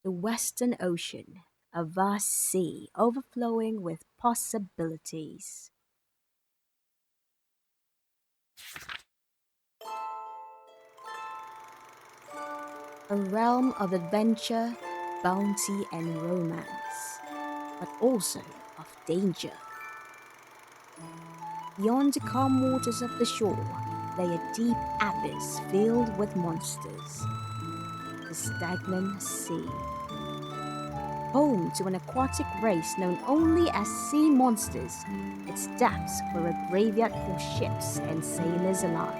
The Western Ocean, a vast sea overflowing with possibilities. A realm of adventure, bounty, and romance, but also of danger. Beyond the calm waters of the shore lay a deep abyss filled with monsters. The Stagnant Sea. Home to an aquatic race known only as sea monsters, its depths were a graveyard for ships and sailors alike.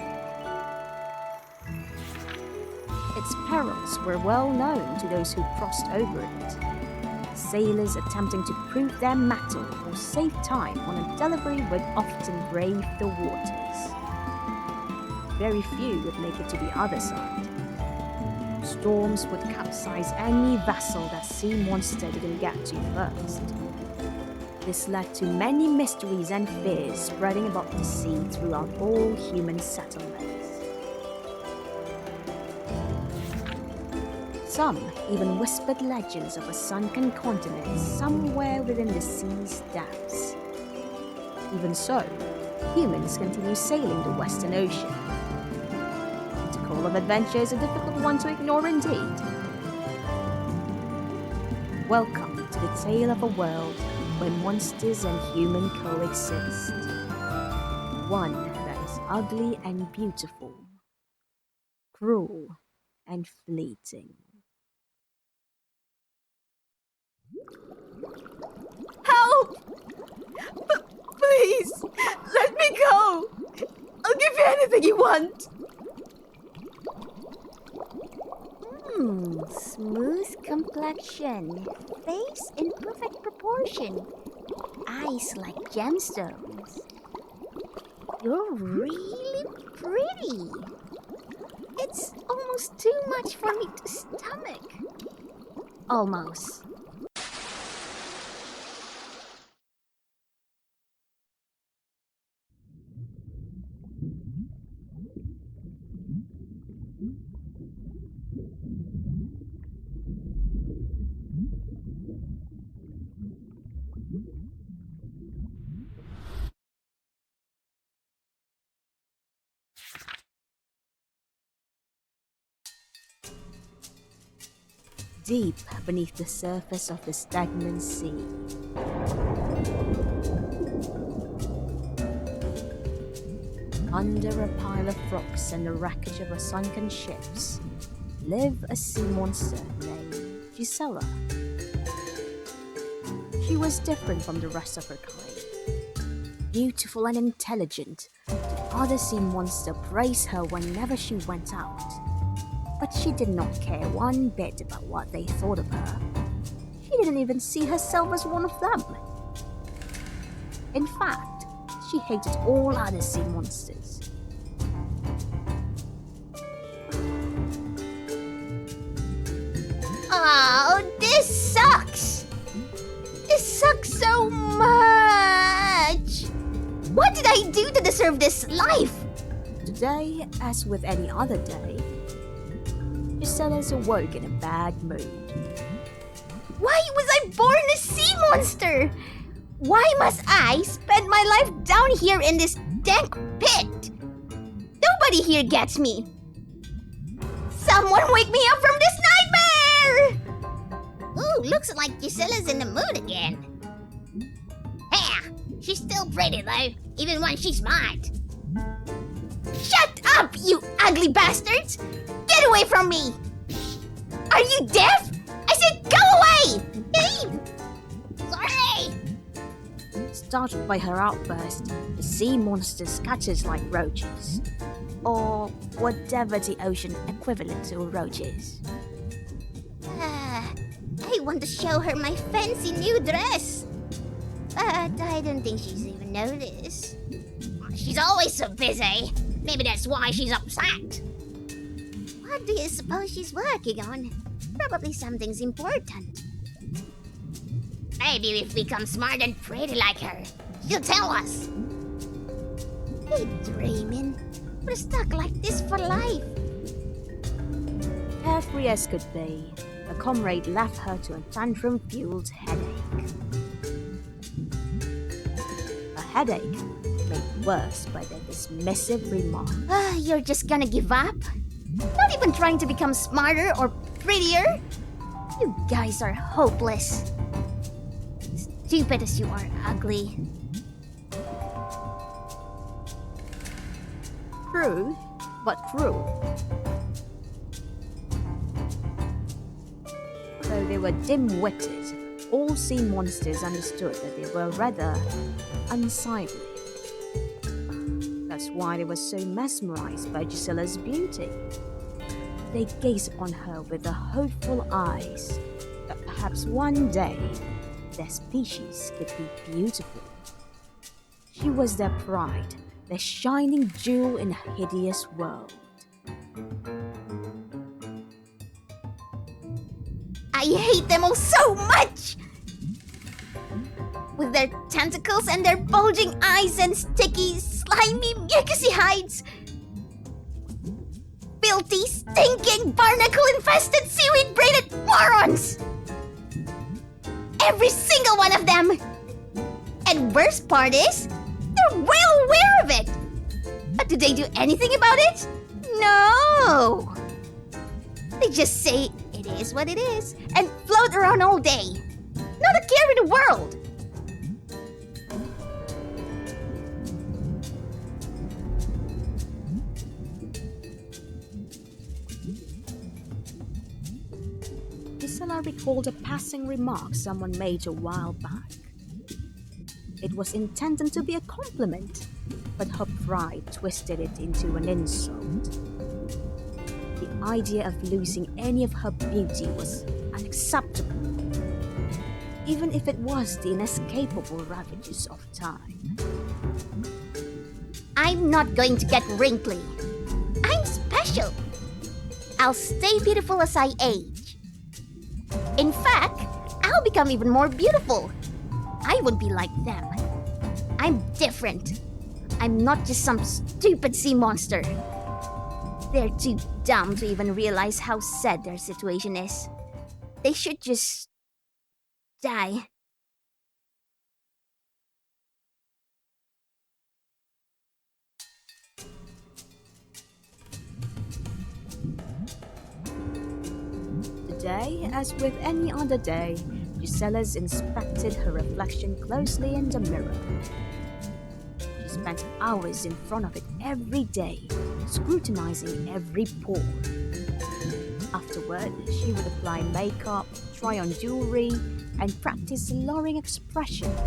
Its perils were well known to those who crossed over it. Sailors attempting to prove their mettle or save time on a delivery would often brave the waters. Very few would make it to the other side. Storms would capsize any vessel that sea monster didn't get to first. This led to many mysteries and fears spreading about the sea throughout all human settlements. Some even whispered legends of a sunken continent somewhere within the sea's depths. Even so, humans continue sailing the Western Ocean. The call of adventure is a difficult one to ignore indeed. Welcome to the tale of a world where monsters and humans coexist. One that is ugly and beautiful, cruel and fleeting. Help! Please, let me go! I'll give you anything you want! Smooth complexion, face in perfect proportion, eyes like gemstones. You're really pretty. It's almost too much for me to stomach. Almost. Deep beneath the surface of the Stagnant Sea. Under a pile of rocks and the wreckage of a sunken ships, live a sea monster named Gisela. She was different from the rest of her kind. Beautiful and intelligent, the other sea monster praised her whenever she went out. But she did not care one bit about what they thought of her. She didn't even see herself as one of them. In fact, she hated all other sea monsters. Oh, this sucks! This sucks so much! What did I do to deserve this life? Today, as with any other day, Gisela's awoke in a bad mood. Why was I born a sea monster? Why must I spend my life down here in this dank pit? Nobody here gets me. Someone wake me up from this nightmare! Ooh, looks like Gisela's in the mood again. Yeah, she's still pretty though, even when she's mad. Shut up, you ugly bastards! Get away from me! Are you deaf? I said go away! Leave! Sorry! Startled by her outburst, the sea monster scatters like roaches. Or whatever the ocean equivalent to a roach is. I want to show her my fancy new dress. But I don't think she's even noticed. She's always so busy. Maybe that's why she's upset. What do you suppose she's working on? Probably something's important. Maybe if we become smart and pretty like her, she'll tell us. Keep dreaming. We're stuck like this for life. Carefree as could be, a comrade left her to a tantrum-fueled headache. A headache made worse by their dismissive remark. You're just gonna give up? Not even trying to become smarter or prettier? You guys are hopeless. Stupid as you are ugly. True, but cruel. Though they were dim-witted, all sea monsters understood that they were rather unsightly. That's why they were so mesmerized by Gisella's beauty. They gazed upon her with their hopeful eyes that perhaps one day their species could be beautiful. She was their pride, their shining jewel in a hideous world. I hate them all so much! With their tentacles and their bulging eyes and sticky, slimy, mucousy hides. Filthy, stinking, barnacle-infested, seaweed-braided morons! Every single one of them! And worst part is, they're well aware of it! But do they do anything about it? No! They just say it is what it is and float around all day. Not a care in the world! Gisela recalled a passing remark someone made a while back. It was intended to be a compliment, but her pride twisted it into an insult. The idea of losing any of her beauty was unacceptable, even if it was the inescapable ravages of time. I'm not going to get wrinkly. I'm special. I'll stay beautiful as I age. In fact, I'll become even more beautiful. I won't be like them. I'm different. I'm not just some stupid sea monster. They're too dumb to even realize how sad their situation is. They should just die. Today, as with any other day, Gisella's inspected her reflection closely in the mirror. She spent hours in front of it every day, scrutinizing every pore. Afterward, she would apply makeup, try on jewelry, and practice alluring expressions.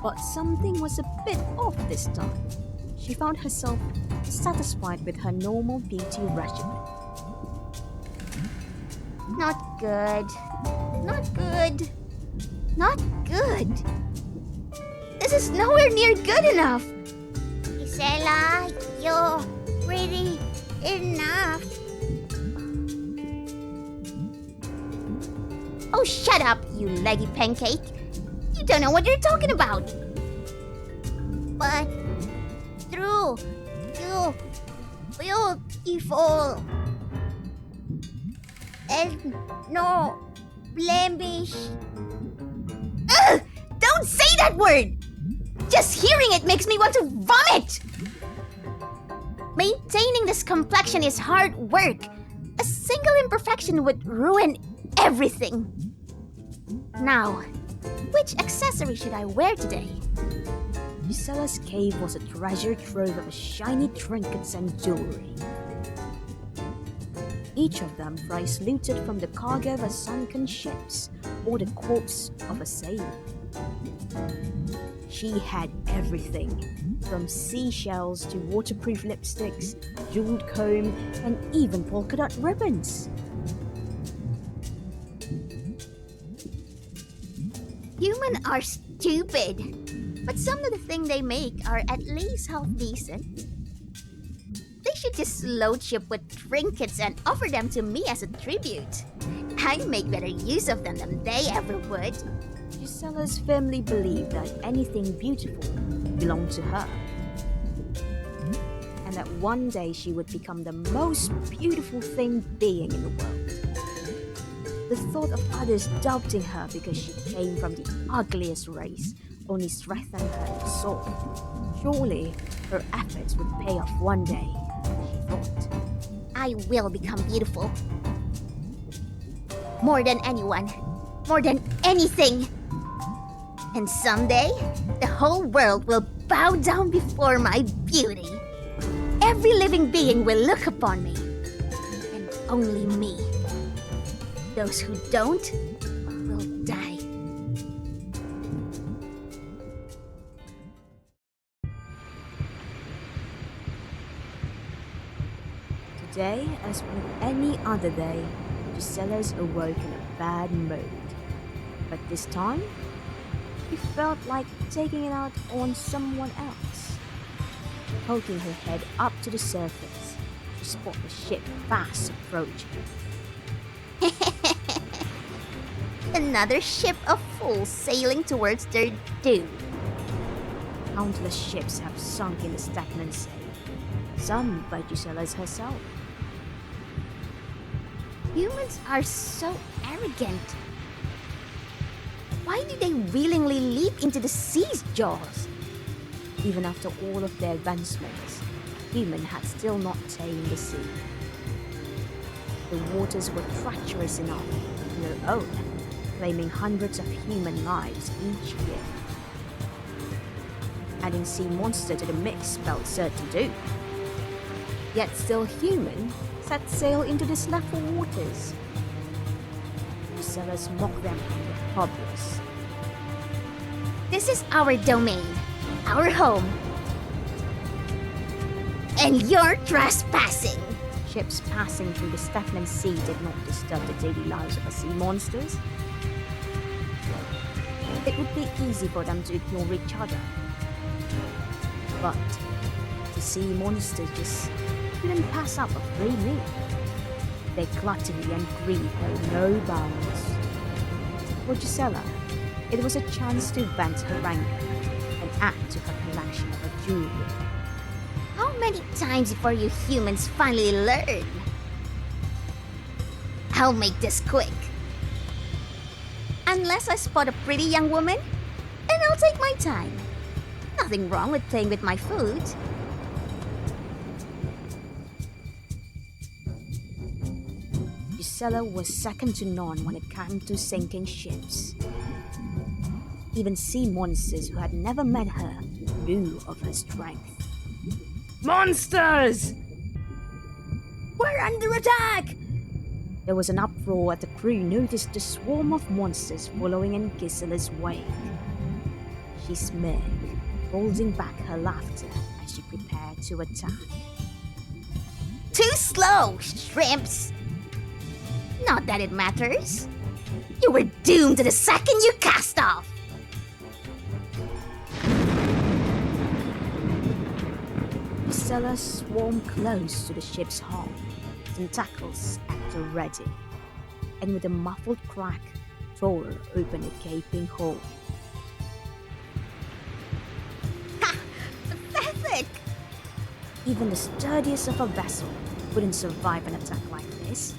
But something was a bit off this time. She found herself dissatisfied with her normal beauty regimen. Not good. Not good. Not good. This is nowhere near good enough. Gisela, you're pretty enough. Oh, shut up, you leggy pancake. You don't know what you're talking about. But true, you beautiful. And no blemish. Ugh! Don't say that word! Just hearing it makes me want to vomit! Maintaining this complexion is hard work. A single imperfection would ruin everything. Now, which accessory should I wear today? Gisella's cave was a treasure trove of shiny trinkets and jewelry. Each of them price looted from the cargo of sunken ships or the corpse of a sailor. She had everything, from seashells to waterproof lipsticks, jeweled comb, and even polka dot ribbons. Humans are stupid, but some of the things they make are at least half decent. They should just load ship with trinkets and offer them to me as a tribute. I'd make better use of them than they ever would. Gisella's firmly believed that anything beautiful belonged to her, and that one day she would become the most beautiful thing being in the world. The thought of others doubting her because she came from the ugliest race only strengthened her resolve. Surely her efforts would pay off one day, she thought. I will become beautiful. More than anyone. More than anything. And someday, the whole world will bow down before my beauty. Every living being will look upon me. And only me. Those who don't will die. Today, as with any other day, Gisella's awoke in a bad mood. But this time, she felt like taking it out on someone else. Poking her head up to the surface, she spotted the ship fast approaching. Another ship of fools sailing towards their doom. Countless ships have sunk in the Stagnant Sea, some by Gisella's herself. Humans are so arrogant. Why do they willingly leap into the sea's jaws? Even after all of their advancements, humans had still not tamed the sea. The waters were treacherous enough on their own, claiming hundreds of human lives each year. Adding sea monster to the mix felt certain doom. Yet still human set sail into these level waters. Sailors mocked them with hobbles. This is our domain, our home. And you're trespassing. Ships passing through the Stagnant Sea did not disturb the daily lives of the sea monsters. It would be easy for them to ignore each other. But the sea monsters just couldn't pass up a free meal. Their gluttony and greed know no bounds. For Gisela, it was a chance to vent her anger and add to her collection of her jewelry. How many times before you humans finally learn? I'll make this quick. Unless I spot a pretty young woman, and I'll take my time. Nothing wrong with playing with my food. Gisela was second to none when it came to sinking ships. Even sea monsters who had never met her knew of her strength. Monsters! We're under attack! There was an uproar as the crew noticed the swarm of monsters following in Gisela's wake. She smirked, holding back her laughter as she prepared to attack. Too slow, shrimps! Not that it matters. You were doomed the second you cast off. Gisela swarmed close to the ship's hull, tentacles at the ready, and with a muffled crack, tore open a gaping hole. Ha! Pathetic! Even the sturdiest of a vessel wouldn't survive an attack like this.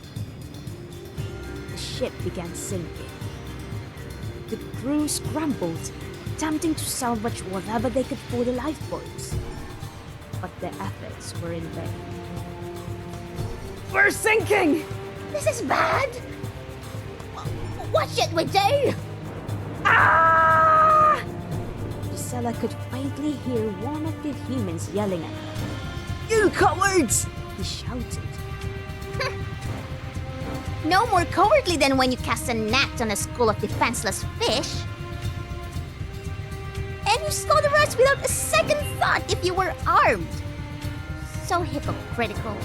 The ship began sinking. The crew scrambled, attempting to salvage whatever they could for the lifeboats. But their efforts were in vain. We're sinking! This is bad! What should we do? Ah! Gisela could faintly hear one of the humans yelling at her. You cowards! He shouted. No more cowardly than when you cast a net on a school of defenseless fish. And you slaughter us without a second thought if you were armed. So hypocritical.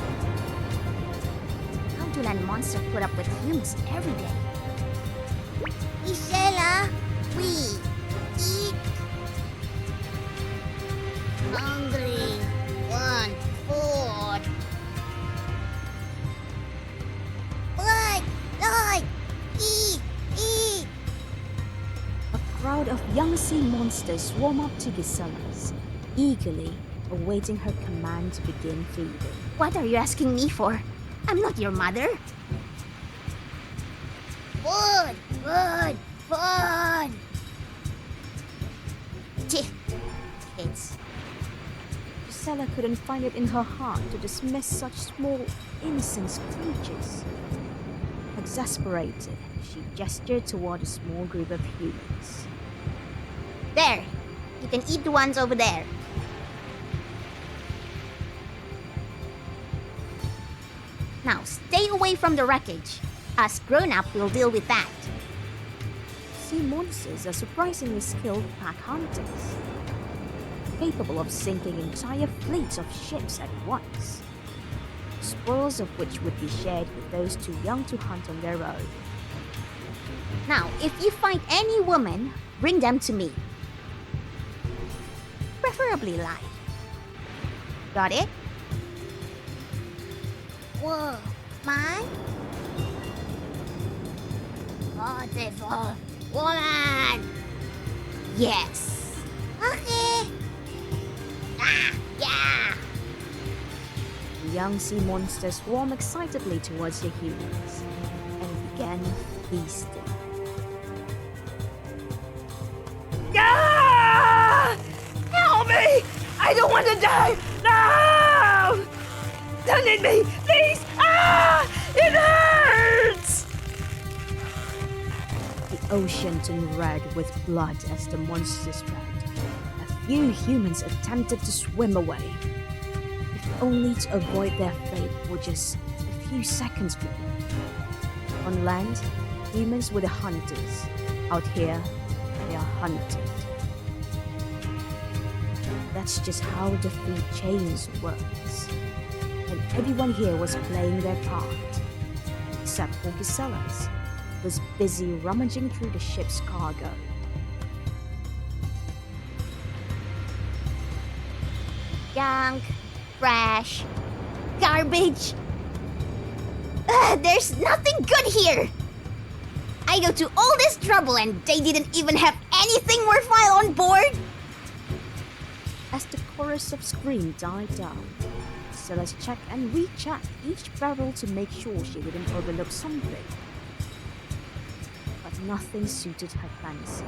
How do land monsters put up with humans every day? Gisela, we eat. Hungry, want food. Like, eat. A crowd of young sea monsters swarm up to Gisela's, eagerly awaiting her command to begin feeding. What are you asking me for? I'm not your mother. Food! Food! Food! Kids. Gisela couldn't find it in her heart to dismiss such small, innocent creatures. Exasperated, she gestured toward a small group of humans. There! You can eat the ones over there. Now, stay away from the wreckage. Us grown-up will deal with that. Sea monsters are surprisingly skilled pack hunters, capable of sinking entire fleets of ships at once, spoils of which would be shared with those too young to hunt on their own. Now, if you find any woman, bring them to me. Preferably live. Got it? Whoa, mine? Beautiful woman! Yes. Okay. Yeah. The young sea monsters swarmed excitedly towards the humans and began feasting. Ah! Help me! I don't want to die! No! Don't eat me! Please! Ah! It hurts! The ocean turned red with blood as the monsters fed. A few humans attempted to swim away, if only to avoid their fate for just a few seconds more. On land, humans were the hunters. Out here, they are hunted. That's just how the food chains works. And everyone here was playing their part, except for Gisela's, who was busy rummaging through the ship's cargo. Junk, trash, garbage. There's nothing good here. I go to all this trouble and they didn't even have anything worthwhile on board. As the chorus of screams died down, Gisela checked and rechecked each barrel to make sure she didn't overlook something. But nothing suited her fancy.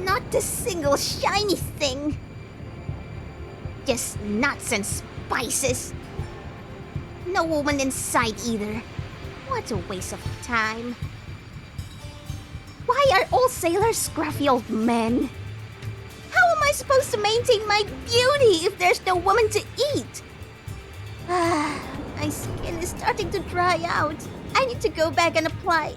Not a single shiny thing. Just nuts and spices. No woman in sight either. What a waste of time. Why are all sailors scruffy old men? How am I supposed to maintain my beauty if there's no woman to eat? My skin is starting to dry out. I need to go back and apply.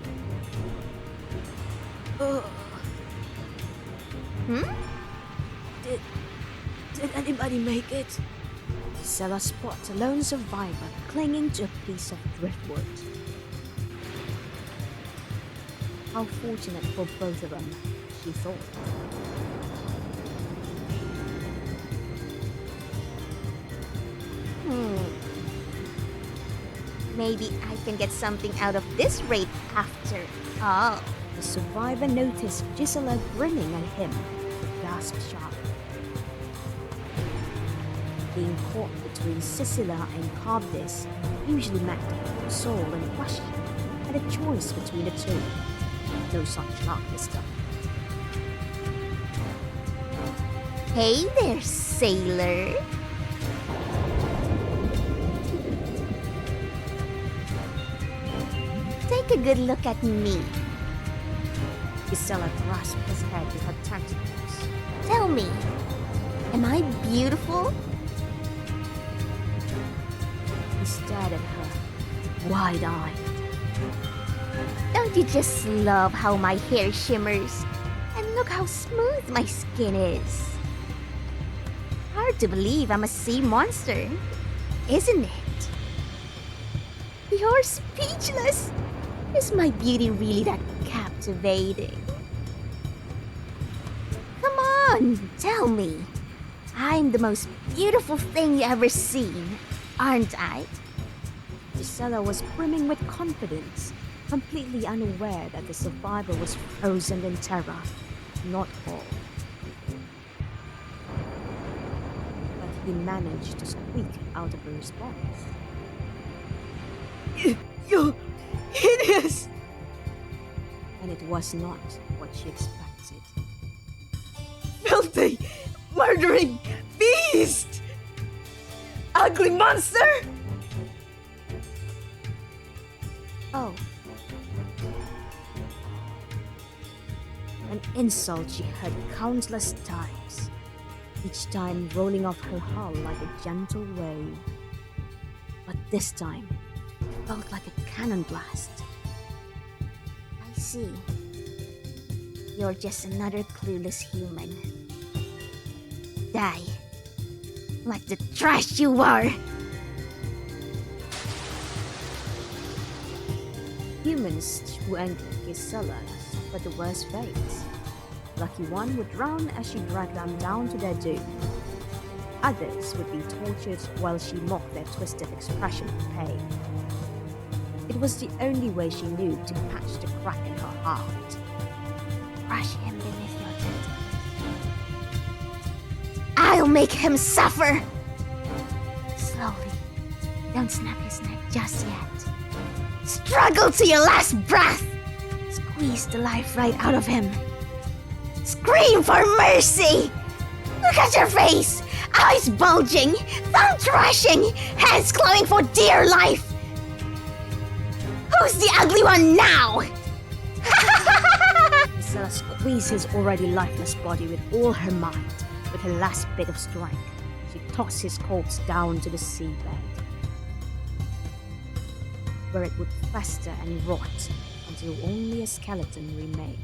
Did anybody make it? Gisela spotted a lone survivor clinging to a piece of driftwood. How fortunate for both of them, she thought. Maybe I can get something out of this raid after all. The survivor noticed Gisela grinning at him and gasped sharply. Being caught between Sicila and Cardis usually meant that the soul in question had a choice between the two. No such luck this time. Hey there, sailor. Take a good look at me. Gisela grasped his head with her tentacles. Tell me, am I beautiful? He stared at her, wide-eyed. Don't you just love how my hair shimmers? And look how smooth my skin is. Hard to believe I'm a sea monster, isn't it? You're speechless. Is my beauty really that captivating? Come on, tell me. I'm the most beautiful thing you ever seen, aren't I? Gisela was brimming with confidence, completely unaware that the survivor was frozen in terror, not all. But he managed to squeak out of a response. You hideous! And it was not what she expected. Filthy, murdering beast! Ugly monster! Oh. An insult she heard countless times, each time rolling off her hull like a gentle wave. But this time, it felt like a cannon blast. I see. You're just another clueless human. Die. Like the trash you are! Humans who entered Gisela suffered the worst fates. Lucky one would drown as she dragged them down to their doom. Others would be tortured while she mocked their twisted expression of pain. It was the only way she knew to patch the crack in her heart. Crush him beneath your tentacles. I'll make him suffer! Slowly. Don't snap his neck just yet. Struggle to your last breath! Squeeze the life right out of him. Scream for mercy! Look at your face! Eyes bulging, thumb thrashing, hands clawing for dear life! Who's the ugly one now? Gisela squeezed his already lifeless body with all her might. With her last bit of strength, she tossed his corpse down to the seabed, where it would fester and rot until only a skeleton remained.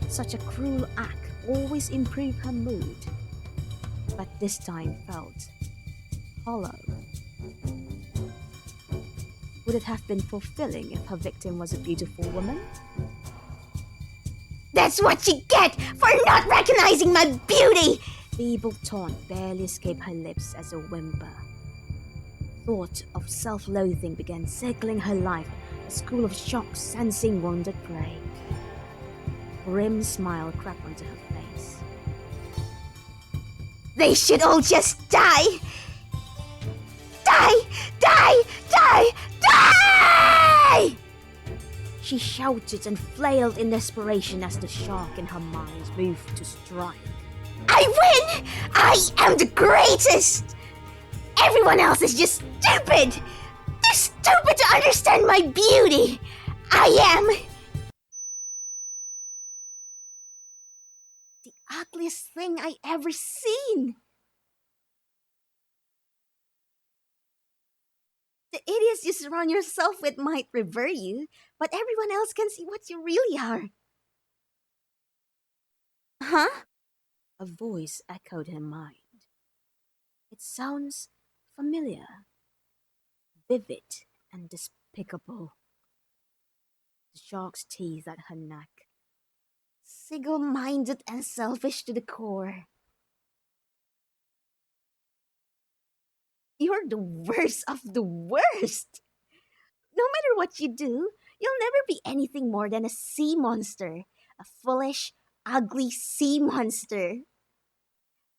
Such a cruel act always improved her mood, but this time felt hollow. Would it have been fulfilling if her victim was a beautiful woman? That's what you get for not recognizing my beauty! Feeble taunt barely escaped her lips as a whimper. Thought of self-loathing began circling her life, a school of shock sensing wounded prey. A grim smile crept onto her face. They should all just die! Die! Die! Die! Die! She shouted and flailed in desperation as the shark in her mind moved to strike. I win! I am the greatest! Everyone else is just stupid! They're stupid to understand my beauty! I am the ugliest thing I ever seen! The idiots you surround yourself with might revere you, but everyone else can see what you really are. Huh? A voice echoed her mind. It sounds familiar, vivid and despicable. The shark's teeth at her neck. Single-minded and selfish to the core. You're the worst of the worst. No matter what you do, you'll never be anything more than a sea monster. A foolish, ugly sea monster.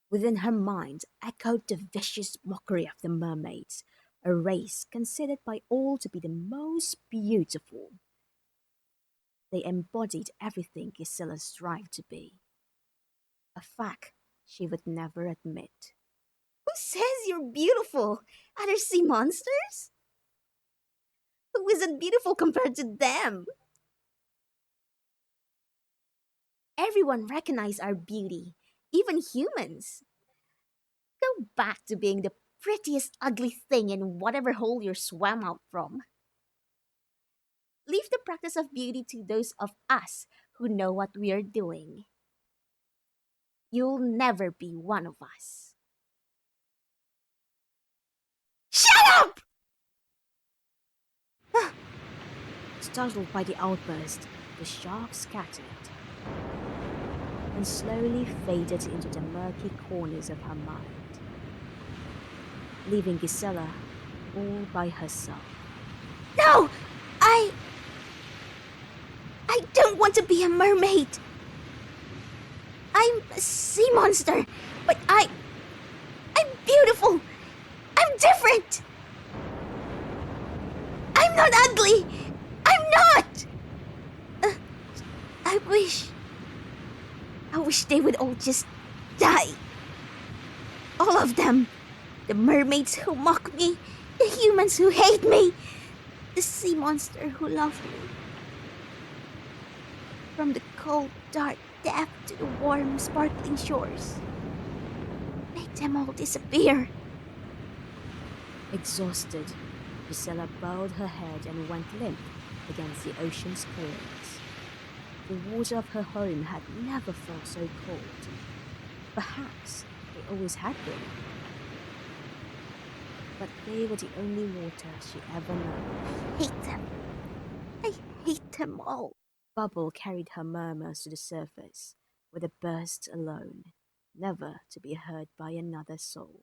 Within her mind echoed the vicious mockery of the mermaids, a race considered by all to be the most beautiful. They embodied everything Gisela strived to be. A fact she would never admit. Who says you're beautiful? Other sea monsters? Who isn't beautiful compared to them? Everyone recognizes our beauty, even humans. Go back to being the prettiest ugly thing in whatever hole you swam out from. Leave the practice of beauty to those of us who know what we are doing. You'll never be one of us. Shut up! Startled by the outburst, the shark scattered and slowly faded into the murky corners of her mind, leaving Gisela all by herself. No! I don't want to be a mermaid. I'm a sea monster, but beautiful. I'm different. I'm not ugly. I'm not. I wish they would all just die. All of them. The mermaids who mock me, the humans who hate me, the sea monster who loved me. From the cold, dark depth to the warm, sparkling shores. Make them all disappear. Exhausted, Priscilla bowed her head and went limp against the ocean's currents. The water of her home had never felt so cold. Perhaps they always had been. But they were the only water she ever known. I hate them. I hate them all. Bubble carried her murmurs to the surface, with a burst alone, never to be heard by another soul.